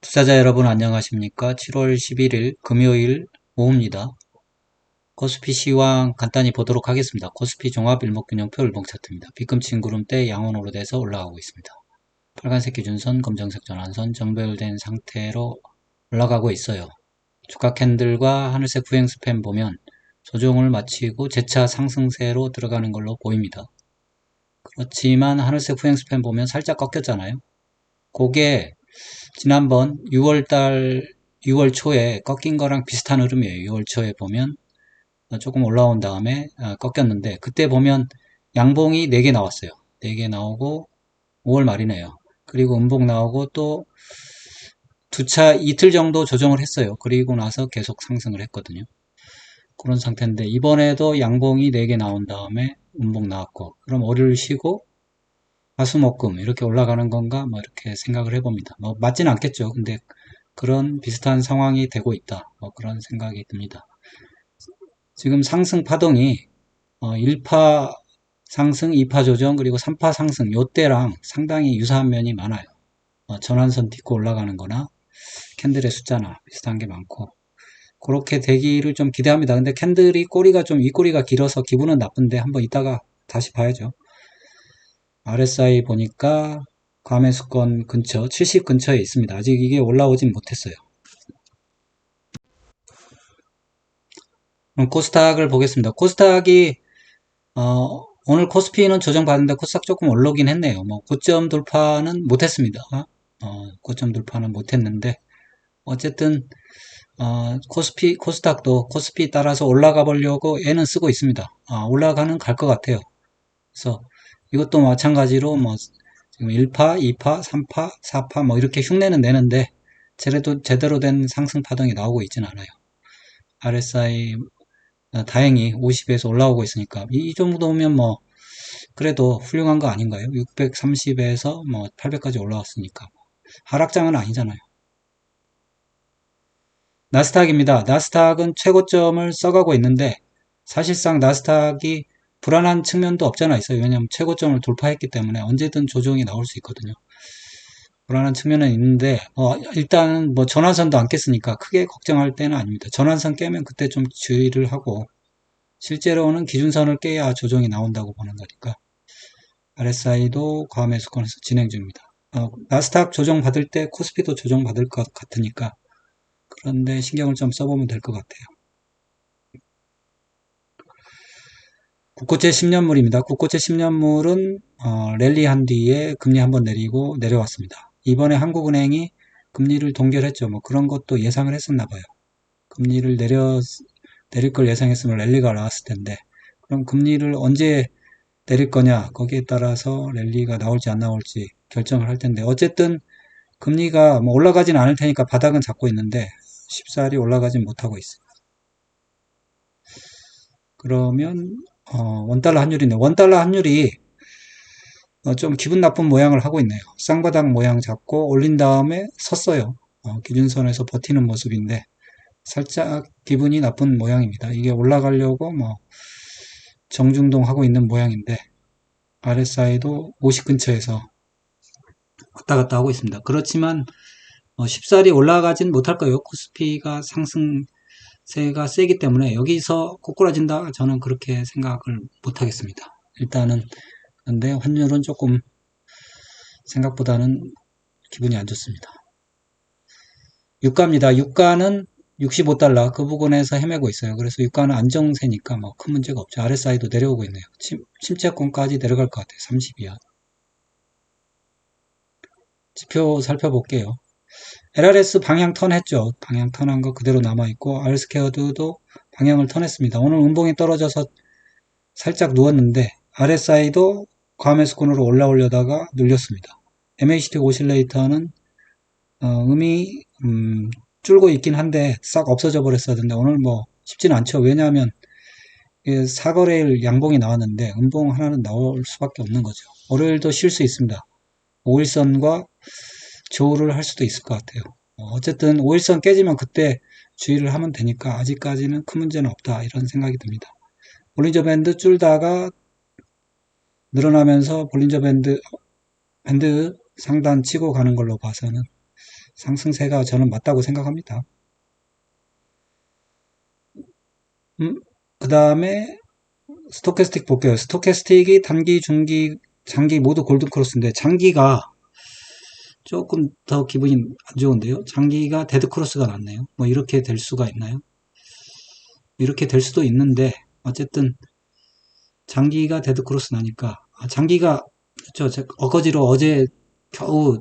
투자자 여러분 안녕하십니까? 7월 11일 금요일 오후입니다. 코스피 시황 간단히 보도록 하겠습니다. 코스피 종합 일목균형표 일봉 차트입니다. 빗금친 구름대 양원으로 돼서 올라가고 있습니다. 빨간색 기준선, 검정색 전환선 정배열된 상태로 올라가고 있어요. 주가 캔들과 하늘색 후행 스팬 보면 조정을 마치고 재차 상승세로 들어가는 걸로 보입니다. 그렇지만 하늘색 후행 스팬 보면 살짝 꺾였잖아요. 그게 지난번 6월 초에 꺾인 거랑 비슷한 흐름이에요. 6월 초에 보면 조금 올라온 다음에 꺾였는데 그때 보면 양봉이 4개 나왔어요. 4개 나오고 5월 말이네요. 그리고 음봉 나오고 또 이틀 정도 조정을 했어요. 그리고 나서 계속 상승을 했거든요. 그런 상태인데 이번에도 양봉이 4개 나온 다음에 음봉 나왔고 그럼 월요일 쉬고 화수목금 이렇게 올라가는 건가 뭐 이렇게 생각을 해봅니다. 뭐 맞지는 않겠죠. 근데 그런 비슷한 상황이 되고 있다. 뭐 그런 생각이 듭니다. 지금 상승 파동이 1파 상승, 2파 조정, 그리고 3파 상승 요때랑 상당히 유사한 면이 많아요. 전환선 딛고 올라가는 거나 캔들의 숫자나 비슷한 게 많고 그렇게 되기를 좀 기대합니다. 근데 캔들이 꼬리가 좀 윗꼬리가 길어서 기분은 나쁜데 한번 이따가 다시 봐야죠. RSI 보니까 과매수권 근처 70 근처에 있습니다. 아직 이게 올라오진 못했어요. 그럼 코스닥을 보겠습니다. 코스닥이 오늘 코스피는 조정받는데 코스닥 조금 올라오긴 했네요. 뭐 고점 돌파는 못했습니다. 고점 돌파는 못했는데 어쨌든 코스닥도 코스피 따라서 올라가 보려고 애는 쓰고 있습니다. 올라가는 갈 것 같아요. 그래서 이것도 마찬가지로 뭐 지금 1파, 2파, 3파, 4파 뭐 이렇게 흉내는 내는데 제대로 된 상승 파동이 나오고 있지는 않아요. RSI 다행히 50에서 올라오고 있으니까 이 정도면 뭐 그래도 훌륭한 거 아닌가요? 630에서 뭐 800까지 올라왔으니까 하락장은 아니잖아요. 나스닥입니다. 나스닥은 최고점을 써가고 있는데 사실상 나스닥이 불안한 측면도 없잖아 있어요. 왜냐하면 최고점을 돌파했기 때문에 언제든 조정이 나올 수 있거든요. 불안한 측면은 있는데 일단은 뭐 전환선도 안 깼으니까 크게 걱정할 때는 아닙니다. 전환선 깨면 그때 좀 주의를 하고 실제로는 기준선을 깨야 조정이 나온다고 보는 거니까 RSI도 과매수권에서 진행 중입니다. 나스닥 조정 받을 때 코스피도 조정 받을 것 같으니까 그런데 신경을 좀 써보면 될 것 같아요. 국고채 10년물입니다. 국고채 10년물은 랠리한 뒤에 금리 한번 내리고 내려왔습니다. 이번에 한국은행이 금리를 동결했죠. 뭐 그런 것도 예상을 했었나 봐요. 금리를 내릴 걸 예상했으면 랠리가 나왔을 텐데 그럼 금리를 언제 내릴 거냐 거기에 따라서 랠리가 나올지 안 나올지 결정을 할 텐데 어쨌든 금리가 뭐 올라가진 않을 테니까 바닥은 잡고 있는데 쉽사리 올라가진 못하고 있어요. 그러면 원달러 환율이네. 원달러 환율이 좀 기분 나쁜 모양을 하고 있네요. 쌍바닥 모양 잡고 올린 다음에 섰어요. 기준선에서 버티는 모습인데 살짝 기분이 나쁜 모양입니다. 이게 올라가려고 뭐 정중동 하고 있는 모양인데 RSI도 50 근처에서 왔다 갔다 하고 있습니다. 그렇지만 쉽사리 올라가진 못할 거예요. 코스피가 상승세가 세기 때문에 여기서 꼬꾸라진다 저는 그렇게 생각을 못 하겠습니다. 일단은 근데 환율은 조금 생각보다는 기분이 안 좋습니다. 유가입니다. 유가는 65달러 그 부근에서 헤매고 있어요. 그래서 유가는 안정세니까 뭐 큰 문제가 없죠. RSI도 내려오고 있네요. 침체권까지 내려갈 것 같아요. 30이야. 지표 살펴볼게요. LRS 방향 턴했죠. 방향 턴한 거 그대로 남아있고 R스퀘어드도 방향을 턴했습니다. 오늘 운봉이 떨어져서 살짝 누웠는데 RSI도 과매수권으로 올라오려다가 눌렸습니다. MACD 오실레이터는 음이 줄고 있긴 한데 싹 없어져 버렸었는데 오늘 뭐 쉽지는 않죠. 왜냐하면 사거래일 양봉이 나왔는데 음봉 하나는 나올 수밖에 없는 거죠. 월요일도 쉴 수 있습니다. 5일선과 조우를 할 수도 있을 것 같아요. 어쨌든 5일선 깨지면 그때 주의를 하면 되니까 아직까지는 큰 문제는 없다 이런 생각이 듭니다. 볼린저 밴드 줄다가 늘어나면서 볼린저 밴드 상단 치고 가는 걸로 봐서는 상승세가 저는 맞다고 생각합니다. 그 다음에 스토캐스틱 볼게요. 스토캐스틱이 단기, 중기, 장기 모두 골든크로스인데 장기가 조금 더 기분이 안 좋은데요. 장기가 데드크로스가 났네요. 뭐 이렇게 될 수가 있나요? 이렇게 될 수도 있는데 어쨌든 장기가 데드크로스 나니까 장기가 어거지로 어제 겨우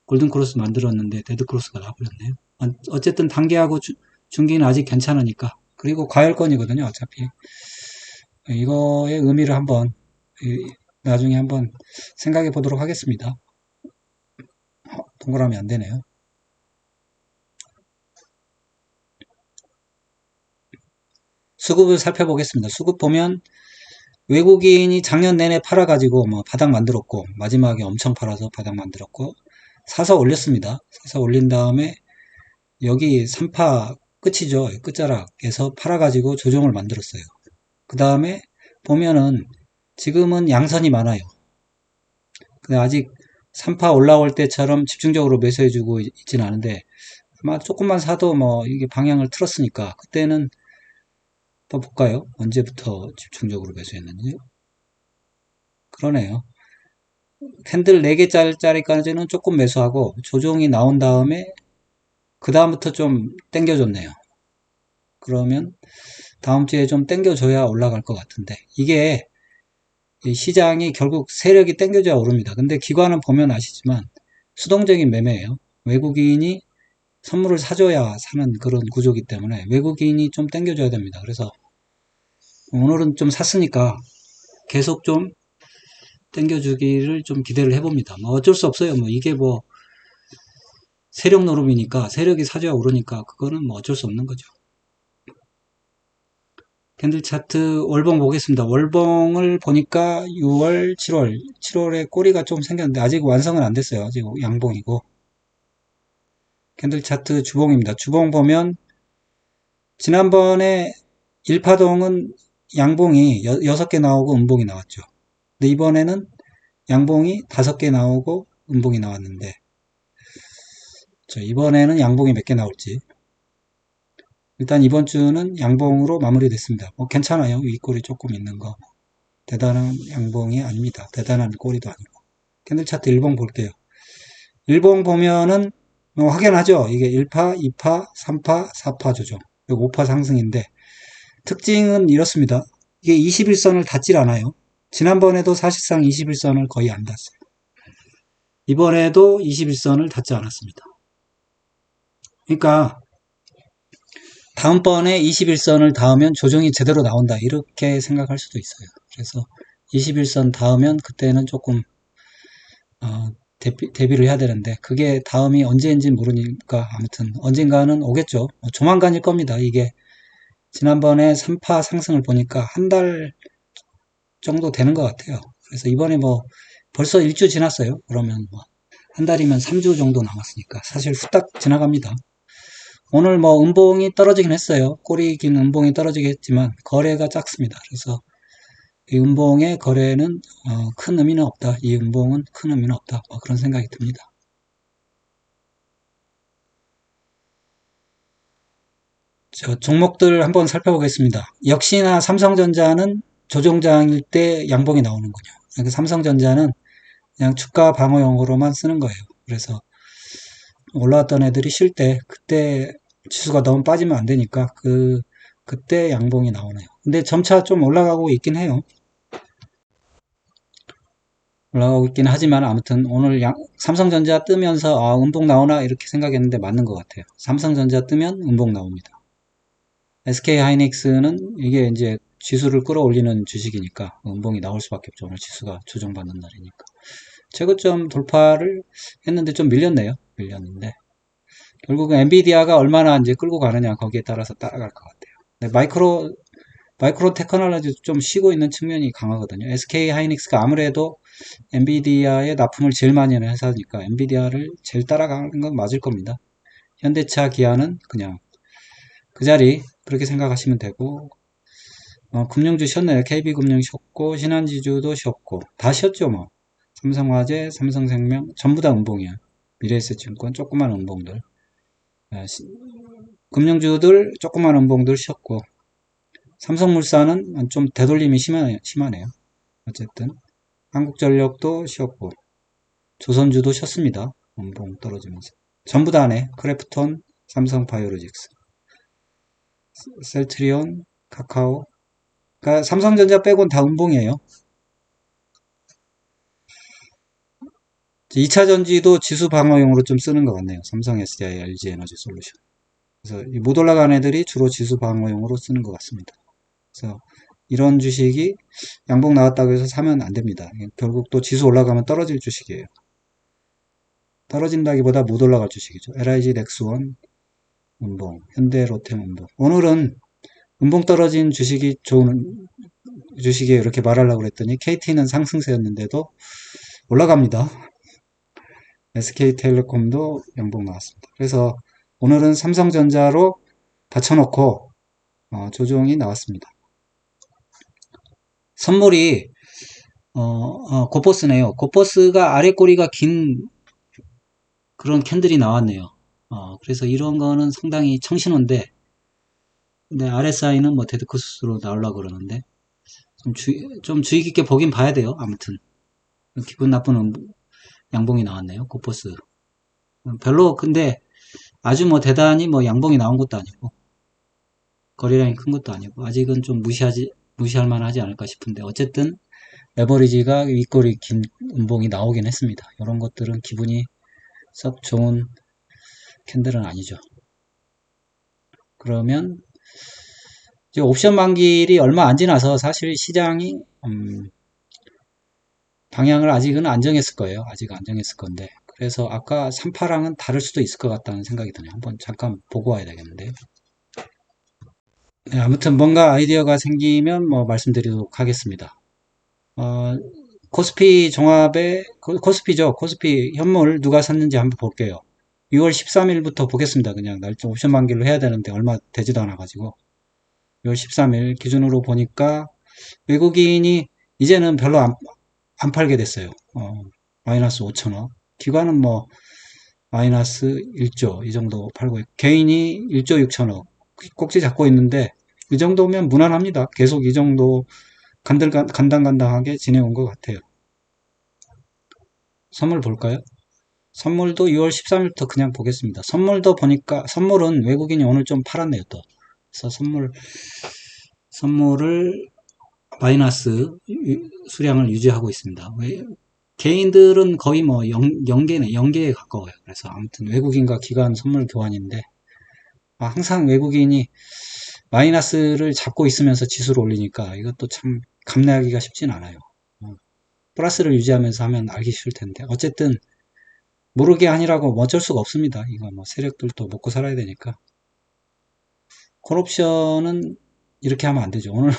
골든크로스 만들었는데 데드크로스가 나버렸네요. 어쨌든 단기하고 중기는 아직 괜찮으니까. 그리고 과열권이거든요. 어차피 이거의 의미를 한번 나중에 한번 생각해 보도록 하겠습니다. 동그라미 안 되네요. 수급을 살펴보겠습니다. 수급 보면 외국인이 작년 내내 팔아가지고 뭐 바닥 만들었고 마지막에 엄청 팔아서 바닥 만들었고 사서 올렸습니다. 사서 올린 다음에 여기 3파 끝이죠. 끝자락에서 팔아가지고 조정을 만들었어요. 그 다음에 보면은 지금은 양선이 많아요. 근데 아직 3파 올라올 때처럼 집중적으로 매수해주고 있지는 않은데 아마 조금만 사도 뭐 이게 방향을 틀었으니까 그때는 또 볼까요? 언제부터 집중적으로 매수했는지. 그러네요. 캔들 4개짜리까지는 조금 매수하고 조정이 나온 다음에 그 다음부터 좀 땡겨줬네요. 그러면 다음 주에 좀 땡겨줘야 올라갈 것 같은데 이게 시장이 결국 세력이 땡겨줘야 오릅니다. 근데 기관은 보면 아시지만 수동적인 매매예요. 외국인이 선물을 사줘야 사는 그런 구조이기 때문에 외국인이 좀 땡겨줘야 됩니다. 그래서 오늘은 좀 샀으니까 계속 좀 땡겨주기를 좀 기대를 해봅니다. 뭐 어쩔 수 없어요. 뭐 이게 뭐 세력 노름이니까 세력이 사줘야 오르니까 그거는 뭐 어쩔 수 없는 거죠. 캔들 차트 월봉 보겠습니다. 월봉을 보니까 6월, 7월에 꼬리가 좀 생겼는데 아직 완성은 안 됐어요. 아직 양봉이고. 캔들 차트 주봉입니다. 주봉 보면 지난번에 1파동은 양봉이 6개 나오고 음봉이 나왔죠. 근데 이번에는 양봉이 5개 나오고 음봉이 나왔는데 이번에는 양봉이 몇 개 나올지 일단 이번 주는 양봉으로 마무리됐습니다. 뭐 괜찮아요. 윗골이 조금 있는 거 대단한 양봉이 아닙니다. 대단한 꼬리도 아니고. 캔들 차트 일봉 볼게요. 일봉 보면은 뭐 확연하죠. 이게 1파, 2파, 3파, 4파 조정. 그리고 5파 상승인데 특징은 이렇습니다. 이게 21선을 닿질 않아요. 지난번에도 사실상 21선을 거의 안 닿았어요. 이번에도 21선을 닿지 않았습니다. 그러니까 다음번에 21선을 닿으면 조정이 제대로 나온다. 이렇게 생각할 수도 있어요. 그래서 21선 닿으면 그때는 조금 대비를 해야 되는데 그게 다음이 언제인지 모르니까 아무튼 언젠가는 오겠죠. 조만간일 겁니다. 이게 지난번에 3파 상승을 보니까 한 달 정도 되는 것 같아요. 그래서 이번에 뭐 벌써 1주 지났어요. 그러면 뭐 한 달이면 3주 정도 남았으니까 사실 후딱 지나갑니다. 오늘 뭐 음봉이 떨어지긴 했어요. 꼬리 긴 음봉이 떨어지긴 했지만 거래가 작습니다. 그래서 이 음봉의 거래는 큰 의미는 없다. 이 음봉은 큰 의미는 없다. 뭐 그런 생각이 듭니다. 종목들 한번 살펴보겠습니다. 역시나 삼성전자는 조정장일 때 양봉이 나오는군요. 그러니까 삼성전자는 그냥 주가 방어용으로만 쓰는 거예요. 그래서 올라왔던 애들이 쉴 때 그때 지수가 너무 빠지면 안 되니까 그때 양봉이 나오네요. 근데 점차 좀 올라가고 있긴 해요. 올라가고 있긴 하지만 아무튼 오늘 삼성전자 뜨면서 음봉 나오나 이렇게 생각했는데 맞는 것 같아요. 삼성전자 뜨면 음봉 나옵니다. SK하이닉스는 이게 이제 지수를 끌어올리는 주식이니까 음봉이 나올 수밖에 없죠. 오늘 지수가 조정받는 날이니까. 최고점 돌파를 했는데 좀 밀렸네요. 밀렸는데 결국은 엔비디아가 얼마나 이제 끌고 가느냐 거기에 따라서 따라갈 것 같아요. 근데 마이크로 테크놀로지도 좀 쉬고 있는 측면이 강하거든요. SK하이닉스가 아무래도 엔비디아의 납품을 제일 많이 하는 회사니까 엔비디아를 제일 따라가는 건 맞을 겁니다. 현대차, 기아는 그냥 그 자리 그렇게 생각하시면 되고 금융주 쉬었네요. KB금융 쉬었고 신한지주도 쉬었고 다 쉬었죠 뭐. 삼성화재, 삼성생명 전부 다 음봉이야. 미래에셋증권 조그만 음봉들, 금융주들 조그만 음봉들 쉬었고, 삼성물산은 좀 되돌림이 심하네요. 어쨌든 한국전력도 쉬었고, 조선주도 쉬었습니다. 음봉 떨어지면서. 전부 다네. 크래프톤, 삼성바이오로직스, 셀트리온, 카카오. 그러니까 삼성전자 빼곤 다 음봉이에요. 2차전지도 지수 방어용으로 좀 쓰는 것 같네요. 삼성 SDI, LG 에너지 솔루션. 그래서 못 올라간 애들이 주로 지수 방어용으로 쓰는 것 같습니다. 그래서 이런 주식이 양봉 나왔다고 해서 사면 안 됩니다. 결국 또 지수 올라가면 떨어질 주식이에요. 떨어진다기보다 못 올라갈 주식이죠. LIG 넥스원, 음봉, 현대 로템 음봉. 오늘은 음봉 떨어진 주식이 좋은 주식이에요. 이렇게 말하려고 그랬더니 KT는 상승세였는데도 올라갑니다. SK텔레콤도 양봉 나왔습니다. 그래서 오늘은 삼성전자로 받쳐놓고 조정이 나왔습니다. 선물이 고퍼스네요. 고퍼스가 아래 꼬리가 긴 그런 캔들이 나왔네요. 그래서 이런 거는 상당히 청신호인데, 근데 RSI는 뭐 데드크로스로 나오려고 그러는데, 좀 주의 깊게 보긴 봐야 돼요. 아무튼. 기분 나쁜 양봉이 나왔네요. 고퍼스. 별로, 근데 아주 뭐 대단히 뭐 양봉이 나온 것도 아니고, 거래량이 큰 것도 아니고, 아직은 좀 무시할 만하지 않을까 싶은데, 어쨌든, 레버리지가 윗꼬리 긴 음봉이 나오긴 했습니다. 이런 것들은 기분이 썩 좋은 캔들은 아니죠. 그러면 이제 옵션 만기일이 얼마 안 지나서 사실 시장이 방향을 아직은 안 정했을 거예요. 아직 안 정했을 건데, 그래서 아까 3파랑은 다를 수도 있을 것 같다는 생각이 드네요. 한번 잠깐 보고 와야 되겠는데. 네, 아무튼 뭔가 아이디어가 생기면 뭐 말씀드리도록 하겠습니다. 코스피 종합에 코스피죠. 코스피 현물 누가 샀는지 한번 볼게요. 6월 13일부터 보겠습니다. 그냥 날짜 옵션 만기로 해야 되는데 얼마 되지도 않아 가지고 6월 13일 기준으로 보니까 외국인이 이제는 별로 안 팔게 됐어요. 마이너스 5천억. 기관은 뭐 마이너스 1조 이 정도 팔고 개인이 1조 6천억 꼭지 잡고 있는데 이 정도면 무난합니다. 계속 이 정도 간당간당하게 지내온 것 같아요. 선물 볼까요? 선물도 6월 13일부터 그냥 보겠습니다. 선물도 보니까 선물은 외국인이 오늘 좀 팔았네요 또. 그래서 선물을 마이너스 수량을 유지하고 있습니다. 개인들은 거의 뭐 0개에 가까워요. 그래서 아무튼 외국인과 기관 선물 교환인데 항상 외국인이 마이너스를 잡고 있으면서 지수를 올리니까 이것도 참 감내하기가 쉽진 않아요. 플러스를 유지하면서 하면 알기 쉬울 텐데 어쨌든 모르게 아니라고 어쩔 수가 없습니다. 이거 뭐 세력들도 먹고 살아야 되니까. 콜옵션은 이렇게 하면 안 되죠. 오늘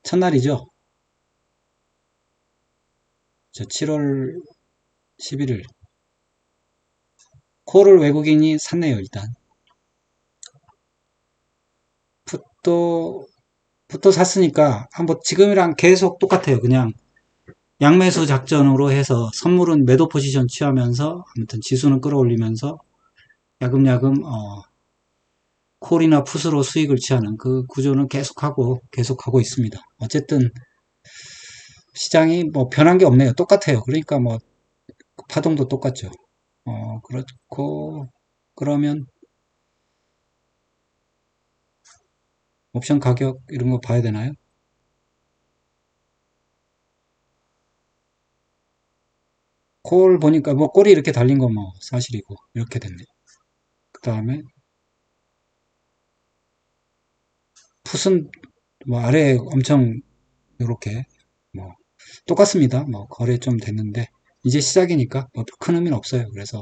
첫날이죠. 7월 11일. 콜을 외국인이 샀네요, 일단. 풋도 샀으니까, 한번 지금이랑 계속 똑같아요. 그냥 양매수 작전으로 해서 선물은 매도 포지션 취하면서, 아무튼 지수는 끌어올리면서, 야금야금, 콜이나 풋으로 수익을 취하는 그 구조는 계속하고 있습니다. 어쨌든, 시장이 뭐 변한 게 없네요. 똑같아요. 그러니까 뭐, 파동도 똑같죠. 그렇고, 그러면, 옵션 가격 이런 거 봐야 되나요? 콜 보니까 뭐 콜이 이렇게 달린 거 뭐 사실이고 이렇게 됐네. 그 다음에 풋은 뭐 아래에 엄청 이렇게 뭐 똑같습니다. 뭐 거래 좀 됐는데 이제 시작이니까 뭐 큰 의미는 없어요. 그래서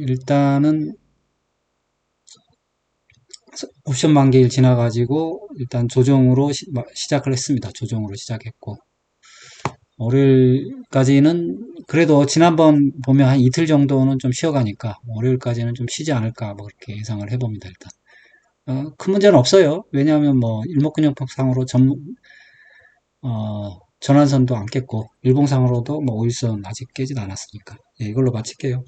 일단은 옵션 만기일 지나가지고 일단 조정으로 시작을 했습니다. 조정으로 시작했고 월요일까지는 그래도 지난번 보면 한 이틀 정도는 좀 쉬어가니까 월요일까지는 좀 쉬지 않을까 뭐 그렇게 예상을 해봅니다. 일단 큰 문제는 없어요. 왜냐하면 뭐 일목균형법상으로 전환선도 안 깼고 일봉상으로도 뭐 5일선 아직 깨지도 않았으니까 예, 이걸로 마칠게요.